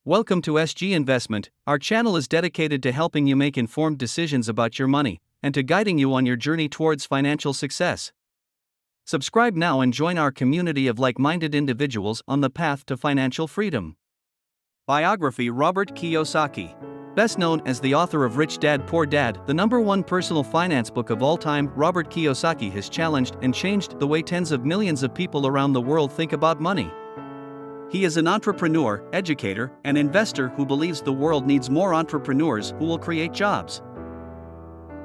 Welcome to SG Investment. Our channel is dedicated to helping you make informed decisions about your money and to guiding you on your journey towards financial success. Subscribe now and join our community of like-minded individuals on the path to financial freedom. Biography: Robert Kiyosaki. Best known as the author of Rich Dad Poor Dad, the #1 personal finance book of all time, Robert Kiyosaki has challenged and changed the way tens of millions of people around the world think about money. He is an entrepreneur, educator, and investor who believes the world needs more entrepreneurs who will create jobs.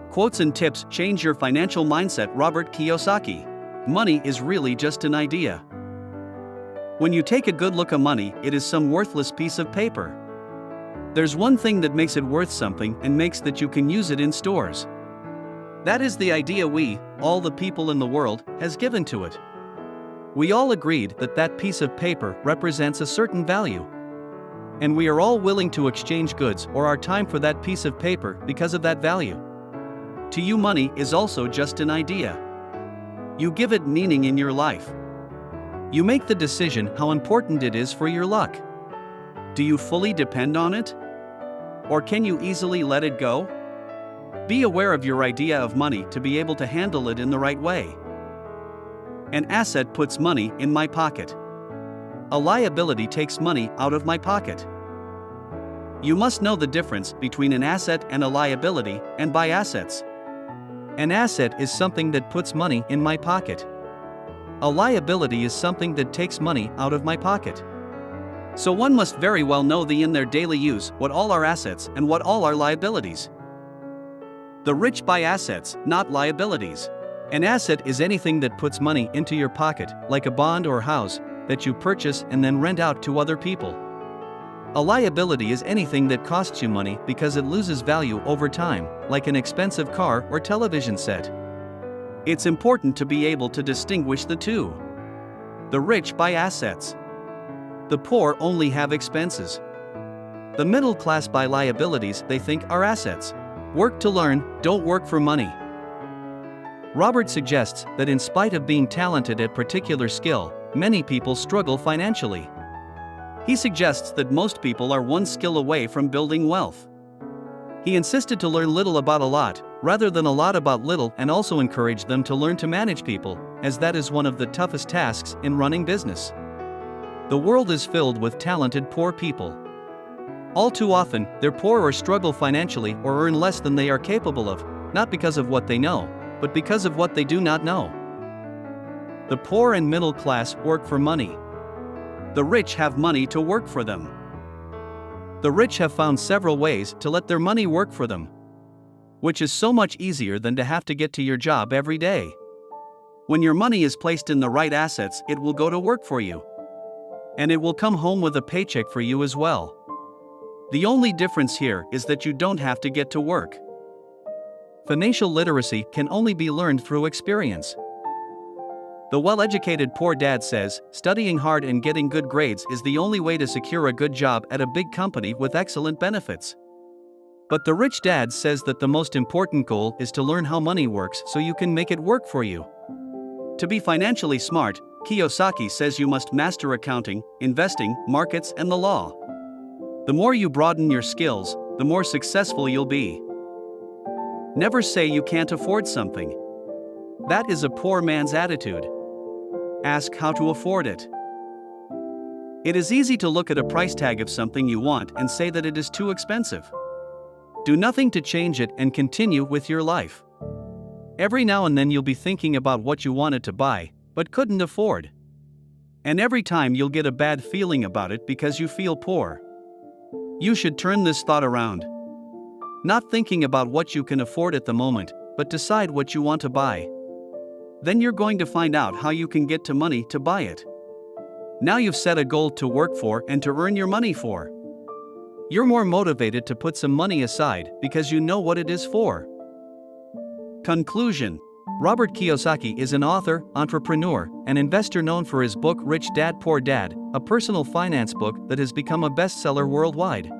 Quotes and tips: change your financial mindset. Robert Kiyosaki. Money is really just an idea. When you take a good look at money, it is some worthless piece of paper. There's one thing that makes it worth something and makes that you can use it in stores. That is the idea we, all the people in the world, has given to it. We all agreed that that piece of paper represents a certain value. And we are all willing to exchange goods or our time for that piece of paper because of that value. To you, money is also just an idea. You give it meaning in your life. You make the decision how important it is for your luck. Do you fully depend on it? Or can you easily let it go? Be aware of your idea of money to be able to handle it in the right way. An asset puts money in my pocket. A liability takes money out of my pocket. You must know the difference between an asset and a liability, and buy assets. An asset is something that puts money in my pocket. A liability is something that takes money out of my pocket. So one must very well know in their daily use what all are assets and what all are liabilities. The rich buy assets, not liabilities. An asset is anything that puts money into your pocket, like a bond or house, that you purchase and then rent out to other people. A liability is anything that costs you money because it loses value over time, like an expensive car or television set. It's important to be able to distinguish the two. The rich buy assets. The poor only have expenses. The middle class buy liabilities they think are assets. Work to learn, don't work for money. Robert suggests that in spite of being talented at particular skill, many people struggle financially. He suggests that most people are one skill away from building wealth. He insisted to learn little about a lot, rather than a lot about little, and also encouraged them to learn to manage people, as that is one of the toughest tasks in running business. The world is filled with talented poor people. All too often, they're poor or struggle financially or earn less than they are capable of, not because of what they know, but because of what they do not know. The poor and middle class work for money. The rich have money to work for them. The rich have found several ways to let their money work for them, which is so much easier than to have to get to your job every day. When your money is placed in the right assets, it will go to work for you. And it will come home with a paycheck for you as well. The only difference here is that you don't have to get to work. Financial literacy can only be learned through experience. The well-educated poor dad says, studying hard and getting good grades is the only way to secure a good job at a big company with excellent benefits. But the rich dad says that the most important goal is to learn how money works so you can make it work for you. To be financially smart, Kiyosaki says you must master accounting, investing, markets, and the law. The more you broaden your skills, the more successful you'll be. Never say you can't afford something. That is a poor man's attitude. Ask how to afford it. It is easy to look at a price tag of something you want and say that it is too expensive. Do nothing to change it and continue with your life. Every now and then you'll be thinking about what you wanted to buy, but couldn't afford. And every time you'll get a bad feeling about it because you feel poor. You should turn this thought around. Not thinking about what you can afford at the moment, but decide what you want to buy. Then you're going to find out how you can get to money to buy it. Now you've set a goal to work for and to earn your money for. You're more motivated to put some money aside because you know what it is for. Conclusion: Robert Kiyosaki is an author, entrepreneur, and investor known for his book Rich Dad Poor Dad, a personal finance book that has become a bestseller worldwide.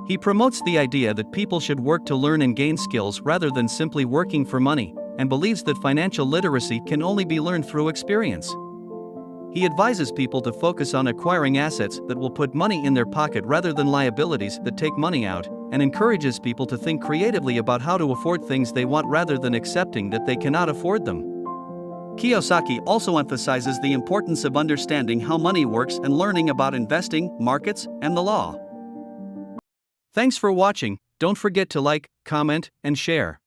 He promotes the idea that people should work to learn and gain skills rather than simply working for money, and believes that financial literacy can only be learned through experience. He advises people to focus on acquiring assets that will put money in their pocket rather than liabilities that take money out, and encourages people to think creatively about how to afford things they want rather than accepting that they cannot afford them. Kiyosaki also emphasizes the importance of understanding how money works and learning about investing, markets, and the law. Thanks for watching. Don't forget to like, comment, and share.